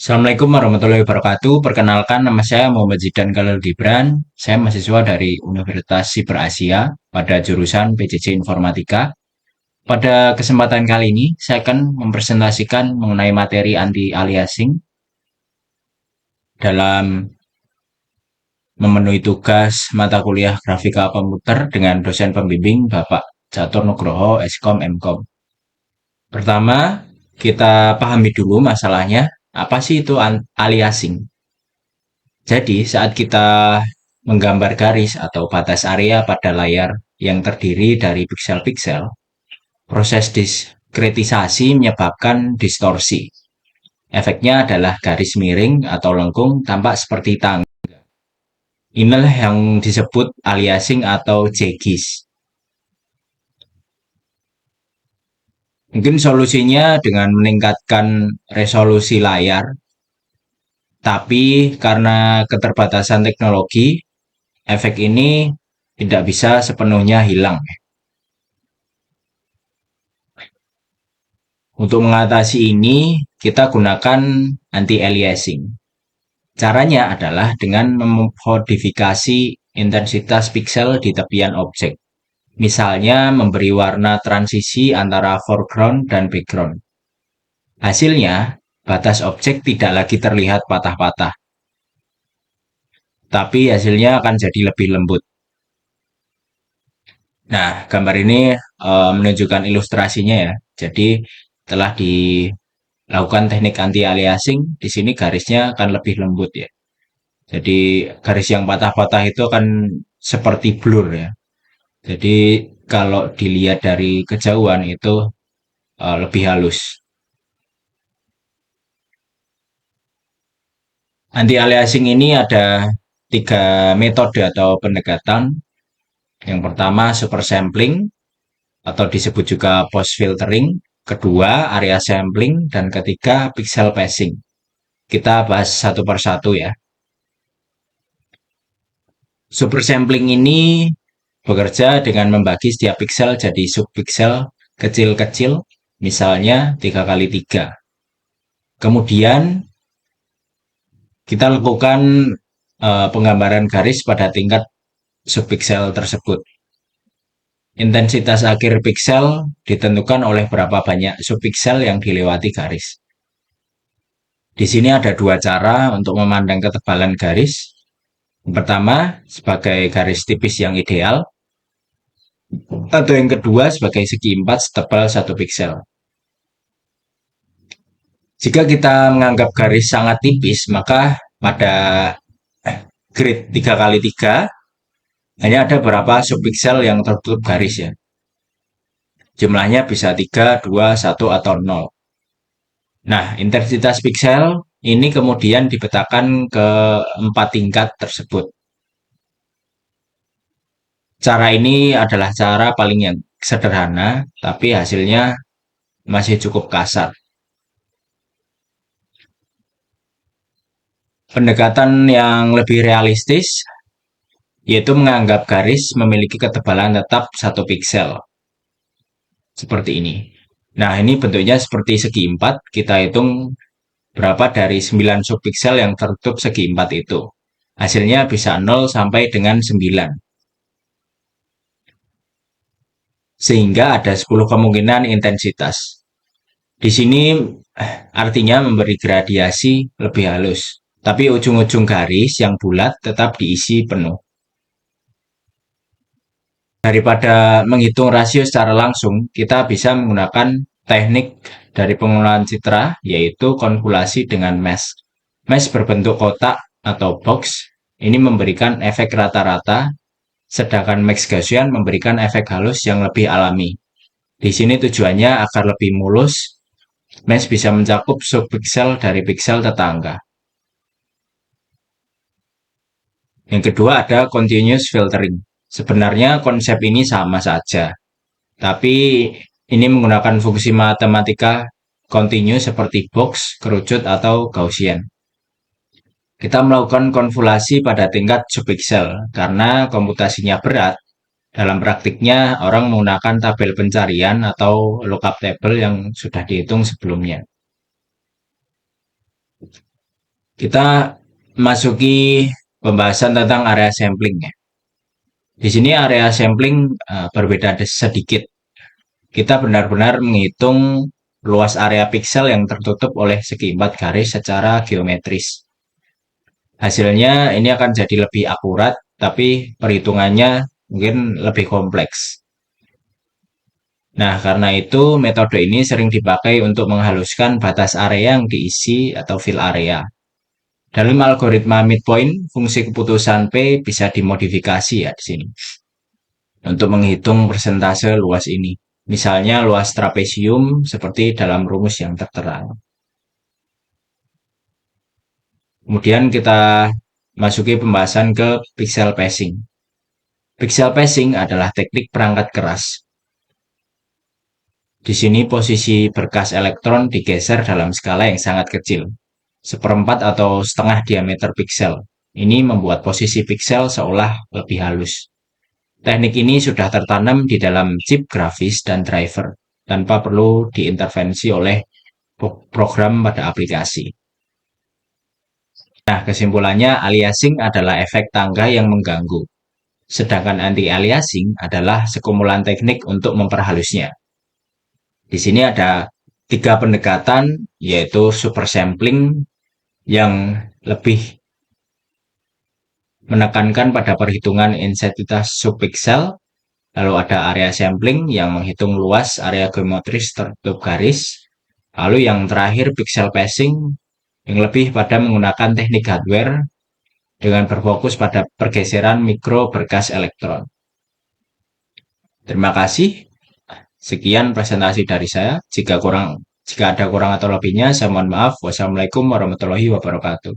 Assalamualaikum warahmatullahi wabarakatuh. Perkenalkan, nama saya Muhammad Zidan Khalil Gibran. Saya mahasiswa dari Universitas Siber Asia pada jurusan PJJ Informatika. Pada kesempatan kali ini, saya akan mempresentasikan mengenai materi anti-aliasing dalam memenuhi tugas mata kuliah grafika komputer dengan dosen pembimbing Bapak Catur Nugroho, Eskom, Mkom. Pertama, kita pahami dulu masalahnya. Apa sih itu aliasing? Jadi, saat kita menggambar garis atau batas area pada layar yang terdiri dari piksel-piksel, proses diskretisasi menyebabkan distorsi. Efeknya adalah garis miring atau lengkung tampak seperti tangga. Inilah yang disebut aliasing atau jegis. Mungkin solusinya dengan meningkatkan resolusi layar, tapi karena keterbatasan teknologi, efek ini tidak bisa sepenuhnya hilang. Untuk mengatasi ini, kita gunakan anti-aliasing. Caranya adalah dengan memodifikasi intensitas piksel di tepian objek. Misalnya memberi warna transisi antara foreground dan background. Hasilnya, batas objek tidak lagi terlihat patah-patah, tapi hasilnya akan jadi lebih lembut. Nah, gambar ini menunjukkan ilustrasinya ya. Jadi, telah dilakukan teknik anti-aliasing, di sini garisnya akan lebih lembut ya. Jadi garis yang patah-patah itu akan seperti blur ya. Jadi kalau dilihat dari kejauhan itu lebih halus. Anti-aliasing ini ada tiga metode atau pendekatan. Yang pertama super sampling atau disebut juga post filtering. Kedua area sampling dan ketiga pixel passing. Kita bahas satu persatu ya. Super sampling ini bekerja dengan membagi setiap pixel jadi subpixel kecil-kecil, misalnya 3x3. Kemudian kita lakukan penggambaran garis pada tingkat subpixel tersebut. Intensitas akhir pixel ditentukan oleh berapa banyak subpixel yang dilewati garis. Di sini ada dua cara untuk memandang ketebalan garis. Yang pertama, sebagai garis tipis yang ideal, atau yang kedua sebagai segi empat setebal 1 piksel. Jika kita menganggap garis sangat tipis, maka pada grid 3x3 hanya ada beberapa subpixel yang tertutup garis ya. Jumlahnya bisa 3, 2, 1, atau 0. Nah, intensitas piksel ini kemudian dipetakan ke 4 tingkat tersebut. Cara ini adalah cara paling yang sederhana, tapi hasilnya masih cukup kasar. Pendekatan yang lebih realistis yaitu menganggap garis memiliki ketebalan tetap 1 piksel. Seperti ini. Nah, ini bentuknya seperti segi empat. Kita hitung berapa dari 9 subpiksel yang tertutup segi empat itu. Hasilnya bisa 0 sampai dengan 9. Sehingga ada 10 kemungkinan intensitas. Di sini artinya memberi gradiasi lebih halus. Tapi ujung-ujung garis yang bulat tetap diisi penuh. Daripada menghitung rasio secara langsung, kita bisa menggunakan teknik dari pengolahan citra, yaitu konvolasi dengan mesh. Mesh berbentuk kotak atau box, ini memberikan efek rata-rata, sedangkan max Gaussian memberikan efek halus yang lebih alami. Di sini tujuannya agar lebih mulus, mesh bisa mencakup subpiksel dari piksel tetangga. Yang kedua ada continuous filtering. Sebenarnya konsep ini sama saja, tapi ini menggunakan fungsi matematika kontinu seperti box, kerucut, atau Gaussian. Kita melakukan konvolasi pada tingkat subpiksel karena komputasinya berat. Dalam praktiknya, orang menggunakan tabel pencarian atau lookup table yang sudah dihitung sebelumnya. Kita masuki pembahasan tentang area sampling ya. Di sini area sampling berbeda sedikit. Kita benar-benar menghitung luas area piksel yang tertutup oleh segi 4 garis secara geometris. Hasilnya ini akan jadi lebih akurat, tapi perhitungannya mungkin lebih kompleks. Nah, karena itu metode ini sering dipakai untuk menghaluskan batas area yang diisi atau fill area. Dalam algoritma midpoint, fungsi keputusan P bisa dimodifikasi ya di sini untuk menghitung persentase luas ini. Misalnya luas trapesium seperti dalam rumus yang tertera. Kemudian kita masuki pembahasan ke pixel pacing. Pixel pacing adalah teknik perangkat keras. Di sini posisi berkas elektron digeser dalam skala yang sangat kecil, seperempat atau setengah diameter piksel. Ini membuat posisi piksel seolah lebih halus. Teknik ini sudah tertanam di dalam chip grafis dan driver, tanpa perlu diintervensi oleh program pada aplikasi. Nah, kesimpulannya aliasing adalah efek tangga yang mengganggu, sedangkan anti-aliasing adalah sekumulan teknik untuk memperhalusnya. Di sini ada 3 pendekatan, yaitu super sampling yang lebih menekankan pada perhitungan intensitas subpiksel, lalu ada area sampling yang menghitung luas area geometris tertutup garis, lalu yang terakhir pixel pacing yang lebih pada menggunakan teknik hardware dengan berfokus pada pergeseran mikro berkas elektron. Terima kasih. Sekian presentasi dari saya. Jika ada kurang atau lebihnya, saya mohon maaf. Wassalamualaikum warahmatullahi wabarakatuh.